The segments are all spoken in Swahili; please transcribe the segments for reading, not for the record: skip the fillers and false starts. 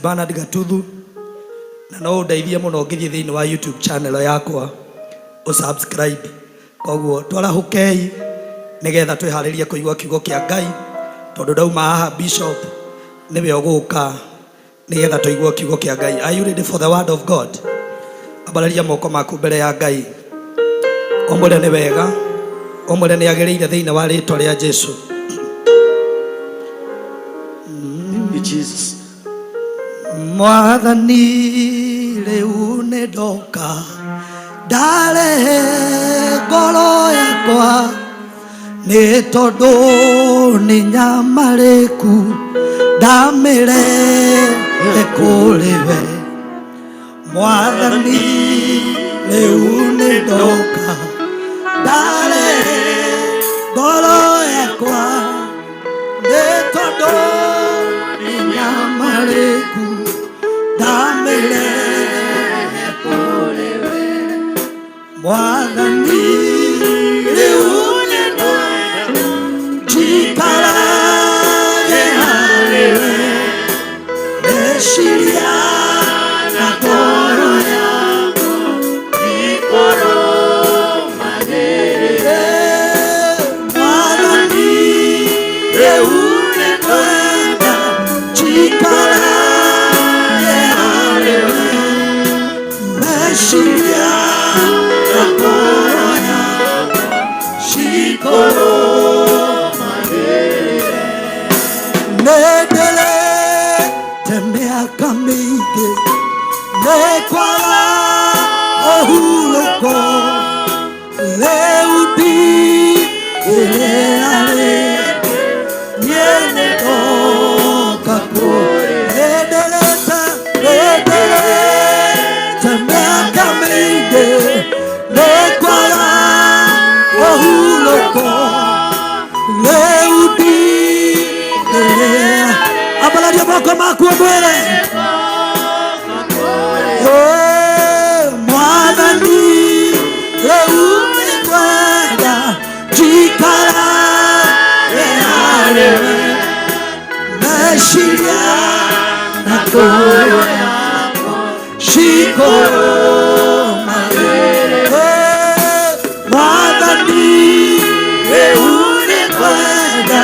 Bernard Gatuthu na no ndeithie muno ngithie thiini wa YouTube channel yakwa o subscribe koguo twara hukei nigetha twiharirie kuigwa kiugo kia Ngai tondu ndauma haha bishop niwe oguka nigetha tuigwa kiugo kia Ngai. Are you ready for the word of God? Abararia moko maku mbere ya Ngai. Omure ni wega, omure ni agiriire thiini wa ritwa ria Jesu. Jesus. Mwathani riu ni ndoka ndarehe ngoro yakwa ni tondu ni nyamariku ndamirete kuri we. Mwathani riu ni ndoka ndarehe ngoro yakwa ni tondu ni nyamariku ndamirete kuri we. Mwathani riu ni ndoka njikarage harĩ we meciria na ngoro yakwa ikorũmagĩrĩre. Mwathani riu ni ndoka njikarage harĩ we meciria na ngoro yakwa cikorũmagĩrĩre. Nĩndĩrĩte mĩaka mĩingĩ nĩkwaga ũhurũko, rĩu ndigĩrĩra rĩngĩ niĩ nĩndoka kũrĩ. Nĩndĩrĩte mĩaka mĩingĩ nĩkwaga ũhurũko, rĩu ndigĩrĩra. Ambararia moko maku mwĩre Mwathani rĩu nĩngwenda njikarage harĩ we meciria na ngoro yakwa cikorũmagĩrĩre. Mwathani rĩu nĩngwenda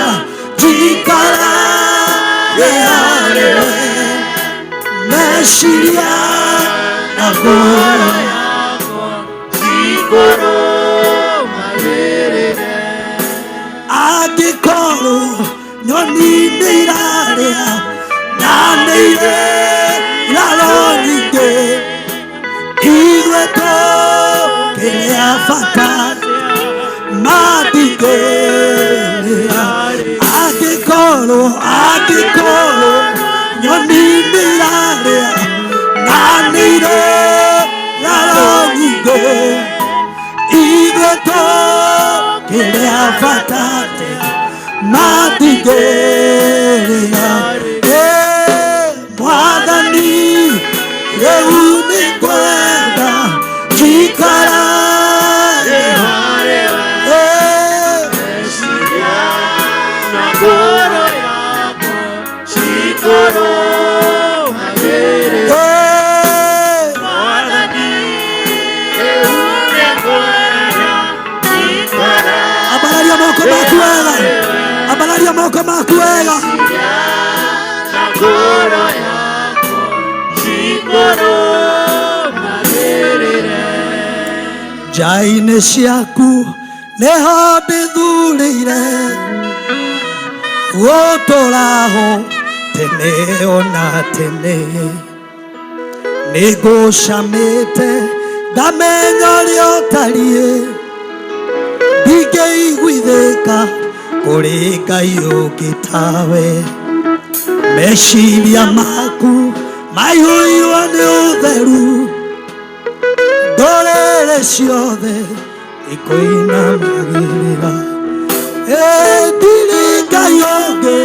njikarage harĩ we meciria na ngoro yakwa cikorũmagĩrĩre. Angĩkorwo nyoni nĩirarĩa na nĩirarwo nyingĩ, ithuĩ tũkĩrĩa bata matingĩrĩa. Angĩkorwo nyoni nĩirarĩa na nĩirarwo nyingĩ, ithuĩ tũkĩrĩa bata matingĩrĩa. Mwathani rĩu nĩngwenda njikarage harĩ we meciria na ngoro yakwa cikorũmagĩrĩre. Mwathani rĩu nĩngwenda njikarage. Ambararia moko maku wega, ambararia moko maku wega. Ngoro yakwa cikorũmagĩrĩre. Nja-inĩ ciaku nĩho ndĩthurĩire gũtũũra ho tene ona tene. Nĩngũcamĩte ngamenya ũrĩa ũtariĩ, ndingĩiguithĩka kũrĩ Ngai ũngĩ tawe. Meciria maku maihũirwo nĩ ũtheru, ndũrĩrĩ ciothe ikũinamagĩrĩra. Ndirĩ Ngai ũngĩ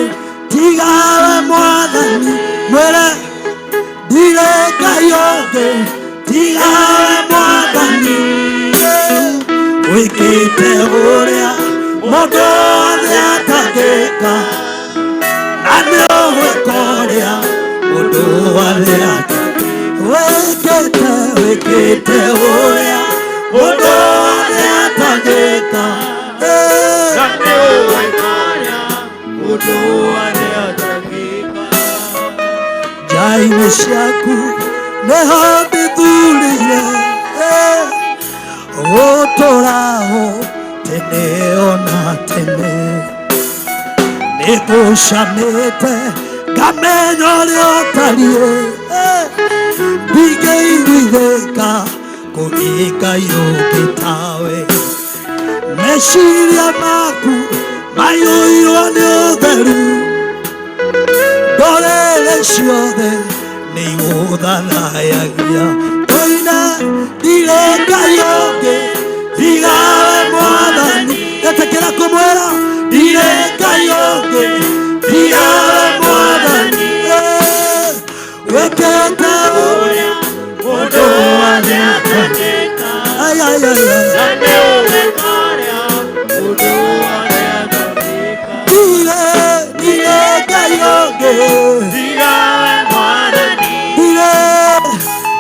tiga we Mwathani, mwĩre ndirĩ Ngai ũngĩ tiga we Mwathani. Wĩkĩte ũrĩa mũndũ wothe atangĩka, na nĩũgwĩka ũrĩa mũndũ mundu aria wekete uria mundu aria tangika Nani uwekaria mundu aria tangika Jaini ciaku neho ndithurire gũtũraho tene ona tene nĩngũcamĩte ngamenya ũrĩa ũtariĩ ndingĩiguithĩka kũrĩ Ngai ũngĩ tawe meciria maku maiyũirwo nĩ ũtheru ndorere ciothe nĩ igũthathayagia tũine ndirĩ Ngai ũngĩ tiga we Mwathani etĩkĩra kũmwĩra ndirĩ Ngai ũngĩ tiga we Mwathani wekete ũrĩa mũndũ arĩa tangĩka Nani uwekaria mundu aria tangika ndirĩ Ngai ũngĩ tiga we Mwathani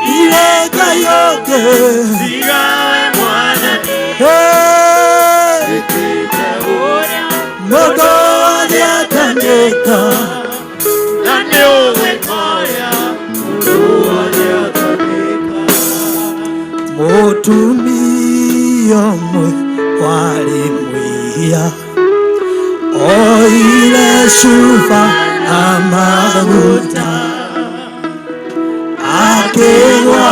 ndirĩ Ngai ũngĩ tiga we Mwathani wekete ũrĩa mũndũ arĩa tangĩka Nani uwekaria mundu aria tangika mũtumia ũmwe warĩ mwĩhia oire cuba na maguta akĩgwa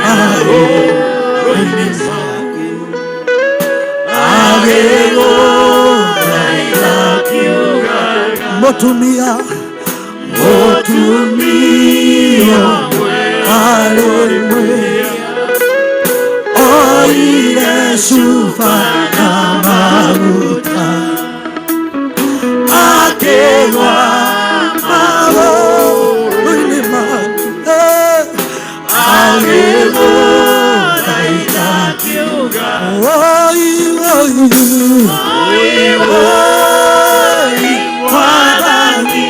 magũrũ-inĩ maku agĩgũthaitha akiugaga mũtumia ũmwe warĩ mwĩhia oire cuba na maguta akĩgwa magũrũ-inĩ maku agĩgũthaitha akiuga oi Mwathani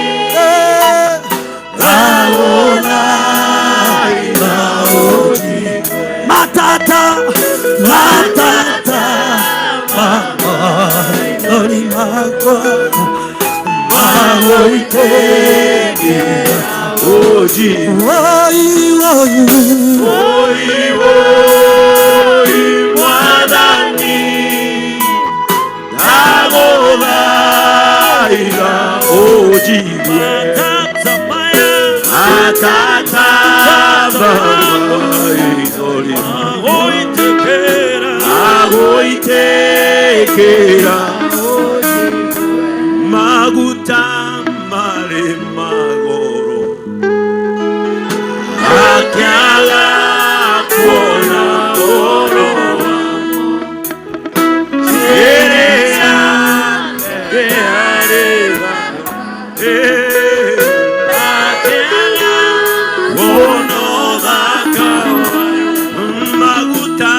ndagũthaitha ũnjigũe matata maithori makwa magũitĩrĩra ũnjigũe Mwathani ndagũthaitha ũnjigũe matata maithori agũitĩkĩra maguta marĩ magoro akĩaga kuona ũhoro wamo ciĩrĩra kĩarĩra akĩaga kuona ũthaka maguta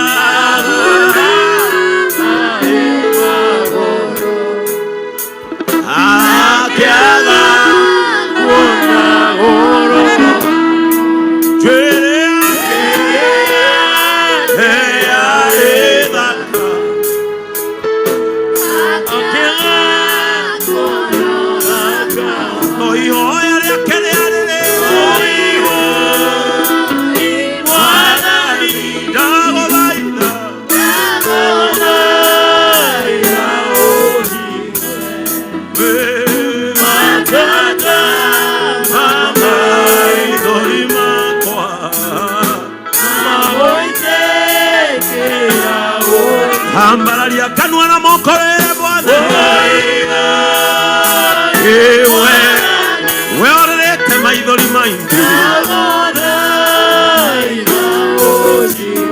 akĩaga kuona ũhoro ambararia kanua na moko were Mwathani we orerete maithori maingĩ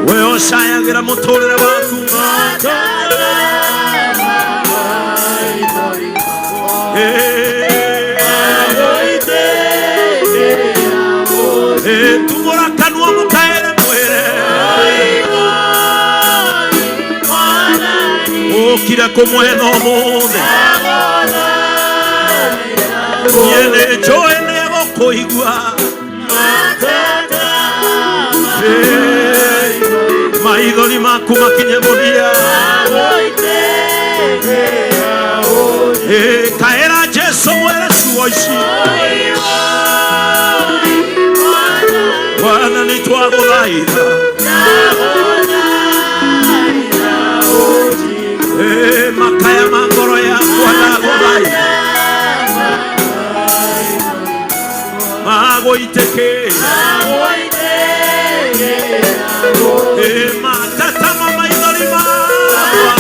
we ũcayagĩra mũtũrĩre waku tumũra kanua mũkaĩre mwĩre ũkire kũmwetha ũmũthĩ niĩ nĩ njũĩ nĩ kuigua maithori maku makinyemuria kaera Jesu mwera suo ici Bwana nitwaguthaitha makaya ma ngoro yakwa ndaguthaitha magũitĩkĩra matatama maithori makwa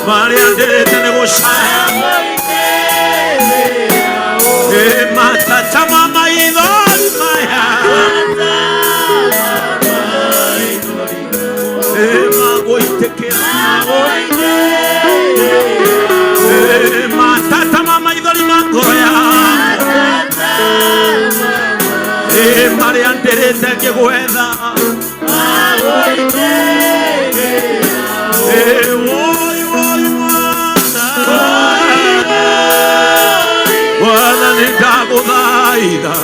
marĩa ndĩrĩte nĩ gũcaya matatama maithori maya magũitĩkĩra matatama maithori ma ngoro yakwa marĩa ndĩrĩte ngĩgwetha Bwana nĩndagũthaitha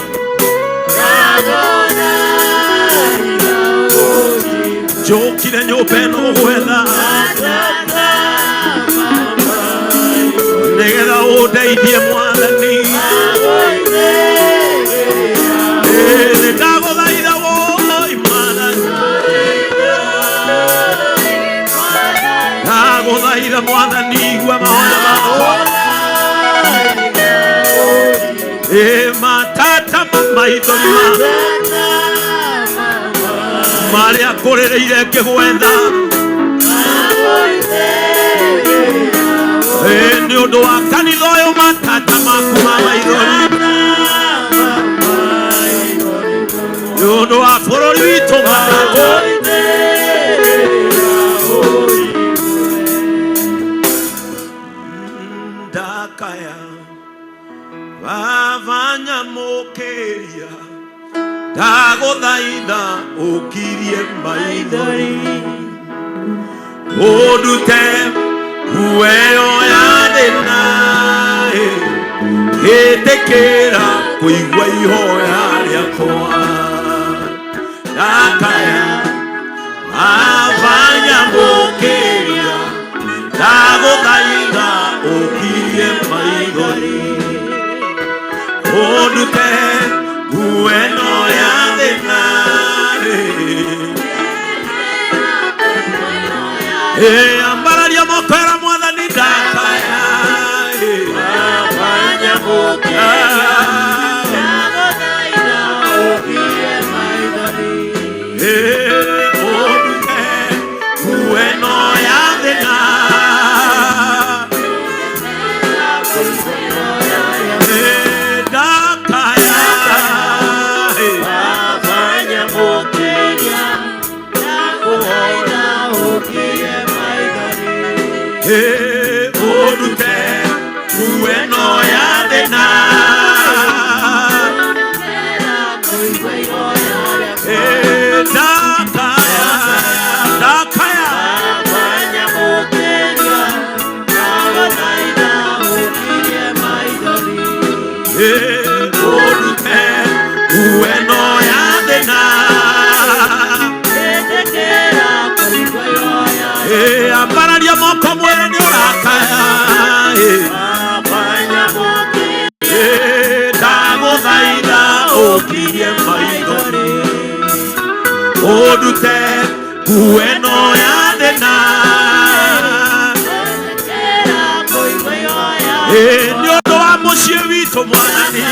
njũkire nyũmba ĩno gwetha nĩgetha ũndeithie Mwathani nĩndagũthaitha woi Mwathani ndagũthaitha Mwathani igua mahoya makwa matata maithori marĩa ngũrĩrĩire ngĩgwetha nĩ ũndũ wa kanitha ũyũ matata maku ma maithori nĩ ũndũ wa bũrũri witũ ndakaya vavanyamũkĩria ndagũthaitha ũkirie maithori ũndute nguo ya thĩna ĩtĩkĩra kũigua ihoya rĩakwa ndakaya vavanyamũkĩria ndagũthaitha ũkirie maithori ũndute nguo ĩno ya thĩna ambararia moko era Mwathani ndakaya ũndute nguo ĩno ya thĩna ũndute nguo ĩno ya thĩna ndakaya ũndute nguo ĩno ya thĩna ambararia moko mwere nĩ ũrakaya ndagũthaitha ũkirie maithori ũndute nguo ĩno ya thĩna nĩ ũndũ wa mũciĩ witũ Mwathani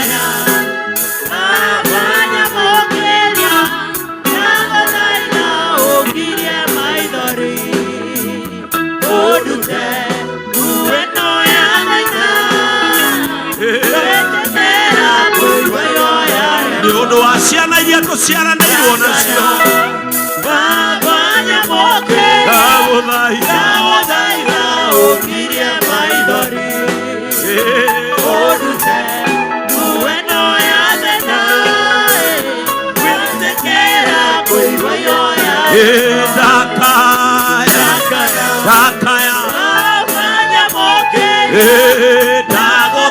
nĩ ũndũ wa ciana iria tũciaranĩirwo nacio ndagũthaitha ũkirie maithori ũndute nguo ĩno ya thĩna wĩtĩkĩra kũigua ihoya ndakaya ndagũthaitha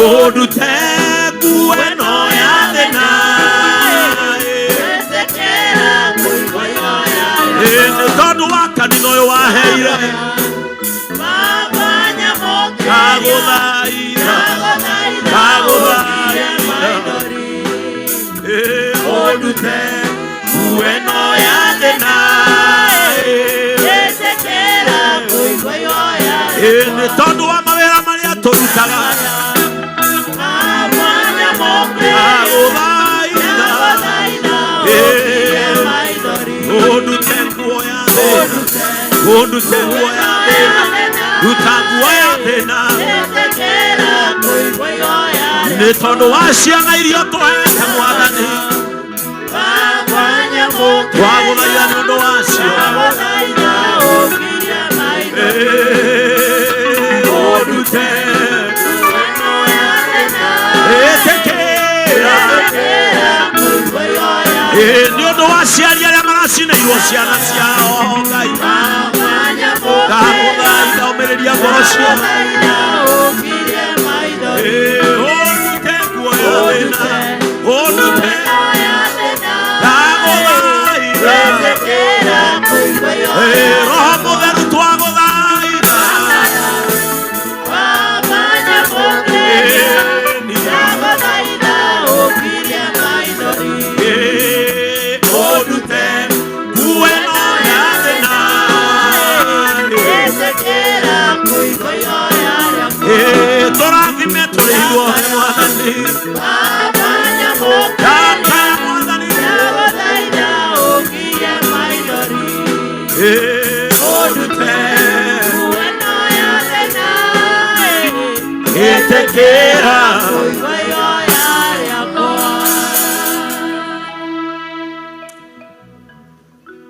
Ondute ngueno ya thĩna nĩ tondũ wa kanitha ũyũ waheire ndagũthaitha ondute ngueno ya thĩna nĩ tondũ wa mawĩra marĩa tũrutaga ondute nguo ya thĩna ruta nguo ya thĩna nĩ tondũ wa ciana iria tũhete Mwathani twagũthaitha nĩ ũndũ wacio ondute ĩtĩkĩra nĩ ũndũ wa ciari arĩa maracinĩirwo ciana ciao Ngai ndagũthaitha ũmĩrĩria ngoro ciao ondute nguo ya thĩna ondute ndagũthaitha Roho Mũtheru twagũthaitha ondute ngueno ya thĩna tũrathime tũrĩirwo he Mwathani ondute ĩtĩkĩra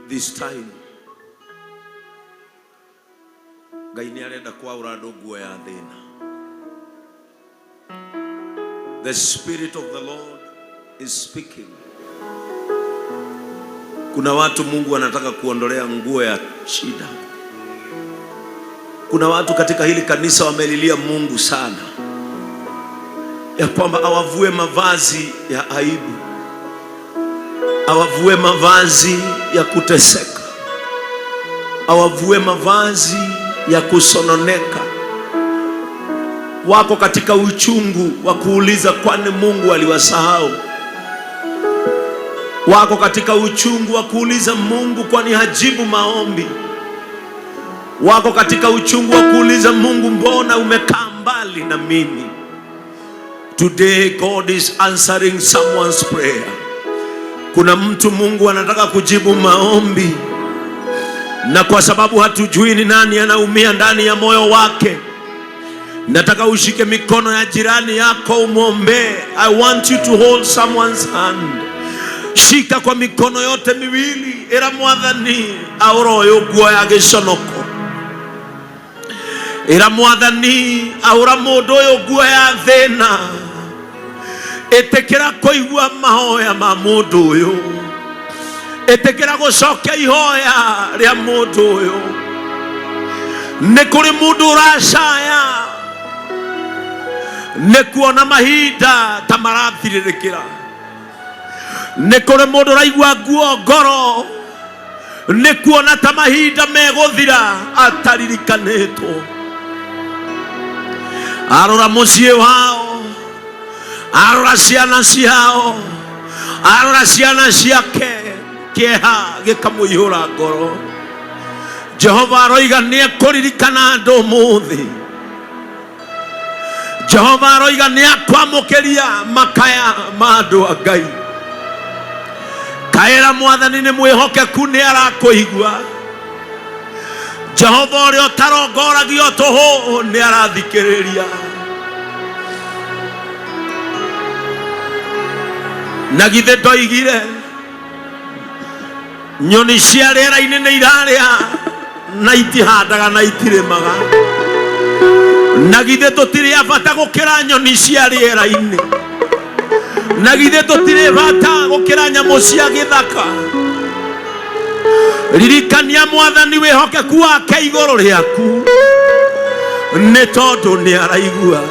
this time Ngai nĩ arenda kwaũra andũ nguo ya thĩna. The Spirit of the Lord is speaking. Kuna watu Mungu anataka kuondolea nguo ya shida. Kuna watu katika hili kanisa wamelilia Mungu sana ya kwamba awavue mavazi ya aibu, awavue mavazi ya kuteseka, awavue mavazi ya kusononeka. Wako katika uchungu wa kuuliza kwani Mungu aliwasahau. Wako katika uchungu wa kuuliza Mungu kwani hajibu maombi. Wako katika uchungu wa kuuliza Mungu mbona umekaa mbali na mimi. Today God is answering someone's prayer. Kuna mtu Mungu anataka kujibu maombi, na kwa sababu hatujui ni nani anaumia ndani ya moyo wake, nataka ushike mikono ya jirani yako umwombee. I want you to hold someone's hand. Shika kwa mikono yote miwili. Era Mwathani aũroyo nguo ya gĩconoko. Era Mwathani aũra mũndũ ũyũ nguo ya thĩna. Ĩtĩkĩra kũigua mahoya ma mũndũ ũyũ. Ĩtĩkĩra gũcokia ihoya rĩa mũndũ ũyũ. Nĩ kũrĩ mũndũ ũracaya, nĩ kuona mahinda ta marathirĩrĩkĩra. Nĩ kũrĩ mũndũ ũraigua nguo ngoro, nĩ kuona ta mahinda megũthira ataririkanĩtwo. Arora mũciĩ wao, arora ciana ciao, arora ciana ciake, kĩeha gĩkamũihũra ngoro. Jehova aroiga nĩ ekũririkana andũ ũmũthĩ. Jehova aroiga nĩ akwamũkĩria makaya ma andũ a Ngai. Kaĩra Mwathani nĩ mwĩhokeku nĩ arakũigua. Jehova ũrĩa ũtarongoragio tũhũ nĩ arathikĩrĩria. Na githĩ ndoigire nyoni cia rĩera-inĩ nĩ irarĩa na itihandaga na itirĩmaga? Na githĩ tũtirĩ a bata gũkĩra nyoni cia rĩera-inĩ? Na githĩ tũtirĩ bata gũkĩra nyamũ cia gĩthaka? Ririkania Mwathani wĩhokeku wake igũrũ rĩaku. nĩ tondũ nĩ araigua.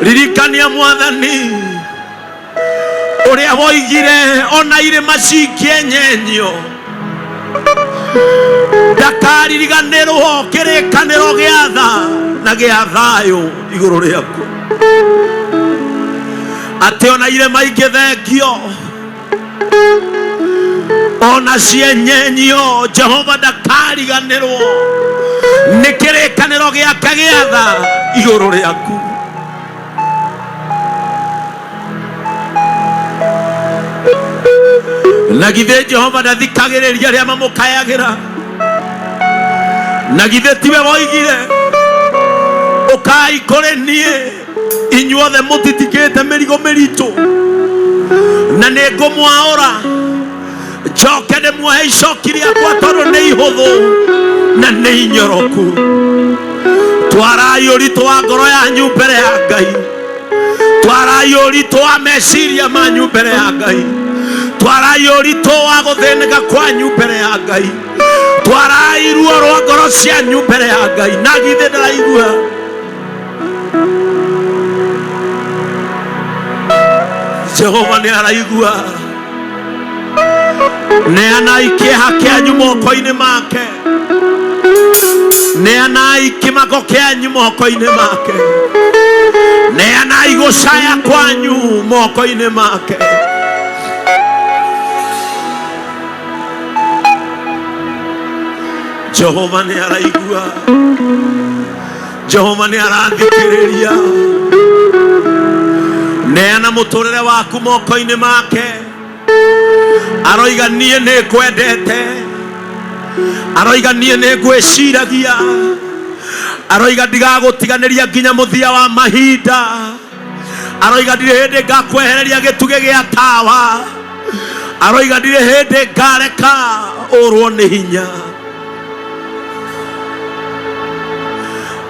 Ririkania Mwathani ũrĩa woigire ona irĩma cingĩenyenyio ndakaririganĩrwo kĩrĩkanĩro gĩa tha na gĩa thayũ igũrũ rĩaku. Atĩ ona irĩma ingĩthengio ona cienyenyio, Jehova ndakariganĩrwo nĩ kĩrĩkanĩro gĩake gĩa tha igũrũ rĩaku. Na githĩ Jehova ndathikagĩrĩria arĩa mamũkayagĩra? Na githĩ tiwe woigire ũkai kũrĩ niĩ inyuothe mũtitikĩte mĩrigo mĩritũ na nĩ ngũmwaũra, njoke ndĩmuohe icoki rĩakwa tondũ nĩ ihũthũ na nĩ inyoroku. Twarai ũritũ wa ngoro yanyu mbere ya Ngai. Twarai ũritũ wa meciria manyu mbere ya Ngai. Twarai ũritũ wa gũthĩnĩka kwanyu mbere ya Ngai. Twarai ruo rwa ngoro cianyu mbere ya Ngai. Na githĩ ndaraigua? Jehova nĩ araigua. Neanai kĩeha kĩanyu moko-inĩ make. Neanai kĩmako kĩanyu moko-inĩ make. Neanai gũcaya kwanyu moko-inĩ make. Jehova nĩ araigua. Jehova nĩ arathikĩrĩria. Neana mũtũrĩre waku moko-inĩ make. Aroiga niĩ nĩ kwendete. Aroiga niĩ nĩ ngwĩciragia. Aroiga ndigagũtiganĩria nginya mũthia wa mahinda. Aroiga ndirĩ hĩndĩ ngakwehereria gĩtugĩ gĩa tawa. Aroiga ndirĩ hĩndĩ ngareka ũrwo nĩ hinya.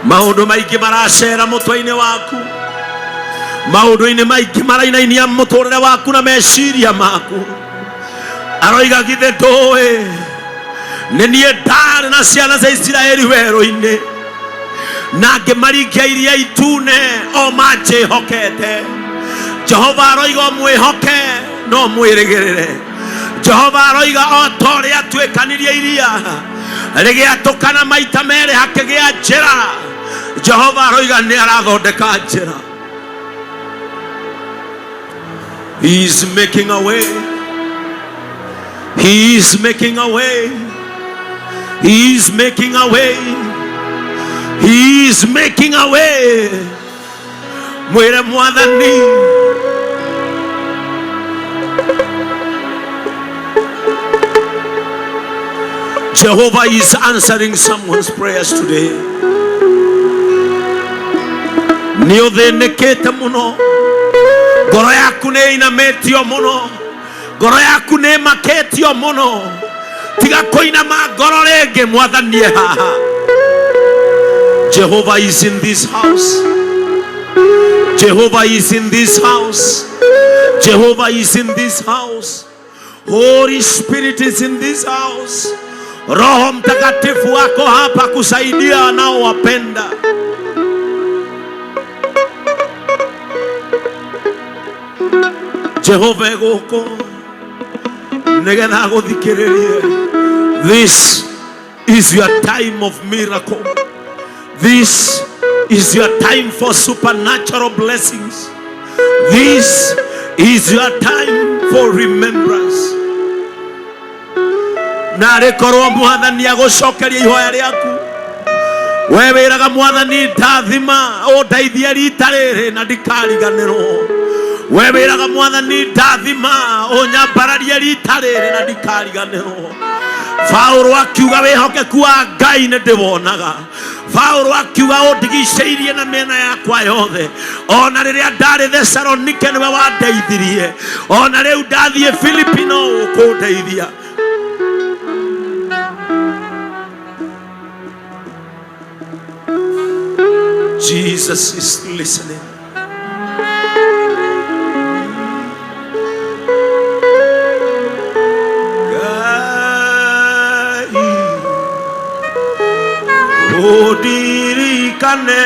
Maũndũ maingĩ maracera mũtwe-inĩ waku. Maũndũ-inĩ maingĩ marainainia mũtũrĩre waku na meciria maku. Aroiga githĩ ndũĩ nĩ niĩ ndarĩ na ciana cia Isiraeli werũ-inĩ na ngĩmaringia iria itune o manjĩhokete. Jehova aroiga mwĩhoke no mwĩrĩgĩrĩre. Jehova aroiga o ta ũrĩa twĩkanirie iria rĩgĩatũkana maita merĩ hakĩgĩa njĩra. Jehova aroiga nĩ arathondeka njĩra. He is making a way. He is making a way. He is making a way. He is making a way. Mwĩre Mwathani Jehovah is answering someone's prayers today. Nĩ ũthĩnĩkĩte mũno. Ngoro yaku nĩ inamĩtio mũno. Ngoro yaku nĩ makĩtio mũno. Tiga kũinama ngoro rĩngĩ, Mwathani e haha. Jehovah is in this house. Jehovah is in this house. Jehovah is in this house. Holy Spirit is in this house. Roho Mtakatifu wako hapa kusaidia wanaowapenda. Jehovah gũkũ nĩgetha agũthikĩrĩrie. This is your time of miracle. This is your time for supernatural blessings. This is your time for remembrance. Na rĩkorwo Mwathani agũcokeria ihoya rĩaku. We wĩraga Mwathani ndathima ũndeithie rita rĩrĩ na ndikariganĩrwo. We wĩraga Mwathani ndathima ũnyambararie rita rĩrĩ na ndikariganĩrwo. Paulo akiuga wĩhokeku wa Ngai nĩ ndĩwonaga. Paulo akiuga ũndigicĩirie na mĩena yakwa yothe. Ona rĩrĩa ndarĩ Thesalonike nĩwe wandeithirie. Ona rĩu ndathiĩ Filipi no ũkũndeithia. Jesus is listening. udirikane